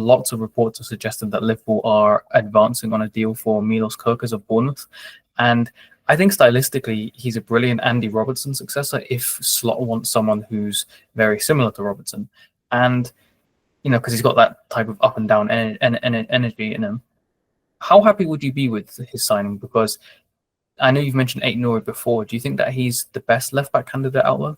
lots of reports have suggested that Liverpool are advancing on a deal for Milos Kerkez of Bournemouth. And I think stylistically, he's a brilliant Andy Robertson successor if Slot wants someone who's very similar to Robertson. And, because he's got that type of up and down energy in him. How happy would you be with his signing? Because I know you've mentioned Aït-Nouri before. Do you think that he's the best left-back candidate out there?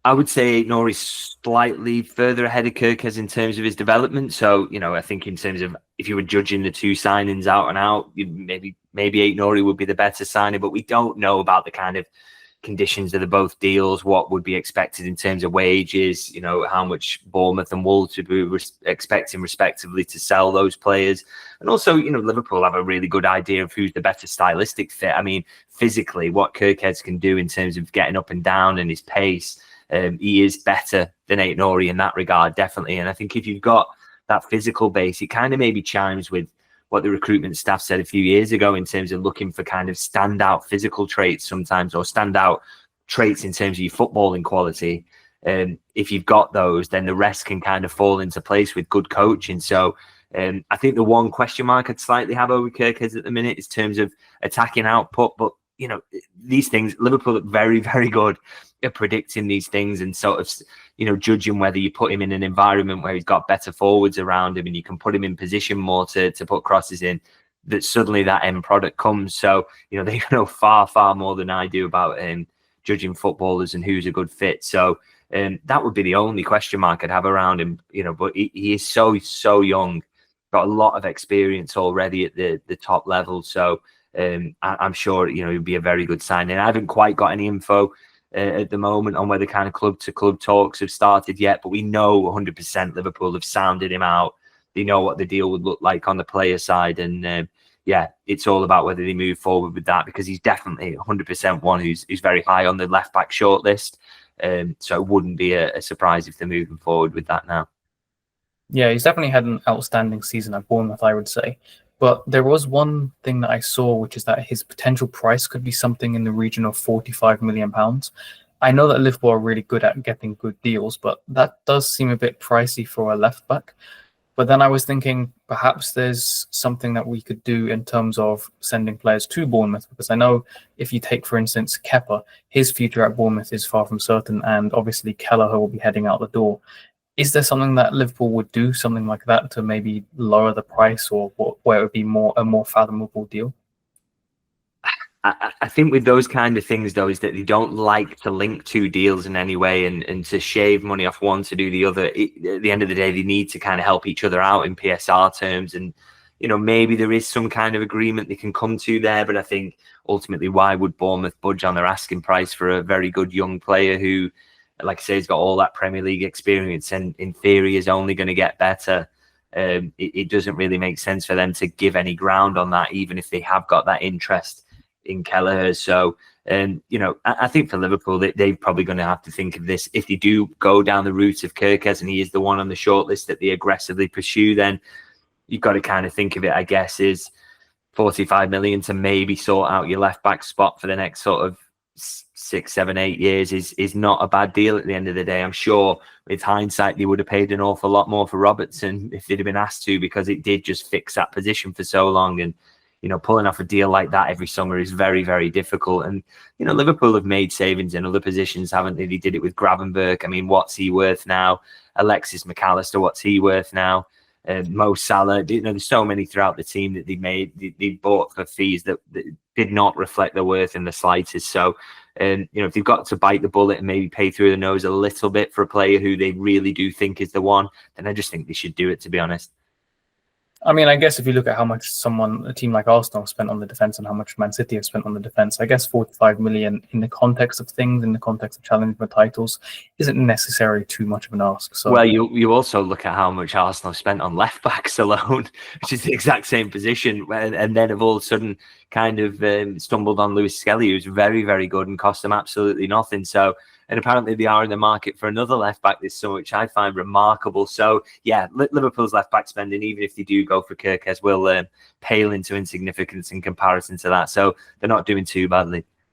I would say Aït-Nouri is slightly further ahead of Kerkez in terms of his development. So, I think in terms of if you were judging the two signings out and out, maybe Aït-Nouri would be the better signing, but we don't know about the kind of conditions of the both deals, what would be expected in terms of wages, how much Bournemouth and Wolves would be expecting respectively to sell those players. And also, Liverpool have a really good idea of who's the better stylistic fit. I mean, physically, what Kerkez can do in terms of getting up and down and his pace, he is better than Aït-Nouri in that regard, definitely. And I think if you've got that physical base, it kind of maybe chimes with what the recruitment staff said a few years ago in terms of looking for kind of standout physical traits sometimes, or standout traits in terms of your footballing quality. If you've got those, then the rest can kind of fall into place with good coaching. So I think the one question mark I'd slightly have over Kerkez at the minute is in terms of attacking output. But, these things, Liverpool look very, very good at predicting these things and sort of, judging whether you put him in an environment where he's got better forwards around him and you can put him in position more to put crosses in, that suddenly that end product comes. So, they know far, far more than I do about judging footballers and who's a good fit. So that would be the only question mark I'd have around him, but he is so young, got a lot of experience already at the top level. So I'm sure, he'd be a very good signing. I haven't quite got any info at the moment on whether kind of club-to-club talks have started yet, but we know 100% Liverpool have sounded him out. They know what the deal would look like on the player side, and it's all about whether they move forward with that, because he's definitely 100% one who's very high on the left-back shortlist, so it wouldn't be a surprise if they're moving forward with that now. Yeah, he's definitely had an outstanding season at Bournemouth, I would say. But there was one thing that I saw, which is that his potential price could be something in the region of £45 million. I know that Liverpool are really good at getting good deals, but that does seem a bit pricey for a left back. But then I was thinking perhaps there's something that we could do in terms of sending players to Bournemouth, because I know if you take, for instance, Kepa, his future at Bournemouth is far from certain, and obviously Kelleher will be heading out the door. Is there something that Liverpool would do, something like that, to maybe lower the price, or where it would be a more fathomable deal? I think with those kind of things, though, is that they don't like to link two deals in any way and to shave money off one to do the other. At the end of the day, they need to kind of help each other out in PSR terms. And, maybe there is some kind of agreement they can come to there. But I think ultimately, why would Bournemouth budge on their asking price for a very good young player who, like I say, has got all that Premier League experience and in theory is only going to get better? It doesn't really make sense for them to give any ground on that, even if they have got that interest in Kelleher. So, I think for Liverpool, they're probably going to have to think of this. If they do go down the route of Kerkez and he is the one on the shortlist that they aggressively pursue, then you've got to kind of think of it, I guess, is 45 million to maybe sort out your left back spot for the next sort of 6, 7, 8 years is not a bad deal at the end of the day. I'm sure with hindsight, they would have paid an awful lot more for Robertson if they'd have been asked to, because it did just fix that position for so long. And, pulling off a deal like that every summer is very, very difficult. And, Liverpool have made savings in other positions, haven't they? They did it with Gravenberch. I mean, what's he worth now? Alexis McAllister, what's he worth now? Mo Salah, there's so many throughout the team that they bought for fees that did not reflect their worth in the slightest. So, if they've got to bite the bullet and maybe pay through the nose a little bit for a player who they really do think is the one, then I just think they should do it, to be honest. I mean, I guess if you look at how much a team like Arsenal spent on the defence and how much Man City have spent on the defence, I guess 45 million in the context of things, in the context of challenging for titles, isn't necessarily too much of an ask. So, well, you also look at how much Arsenal have spent on left backs alone, which is the exact same position, and then have all of a sudden kind of stumbled on Lewis Skelly, who's very, very good and cost them absolutely nothing. So, and apparently they are in the market for another left back this summer, which I find remarkable. So, yeah, Liverpool's left back spending, even if they do go for Kerkez, will pale into insignificance in comparison to that. So they're not doing too badly.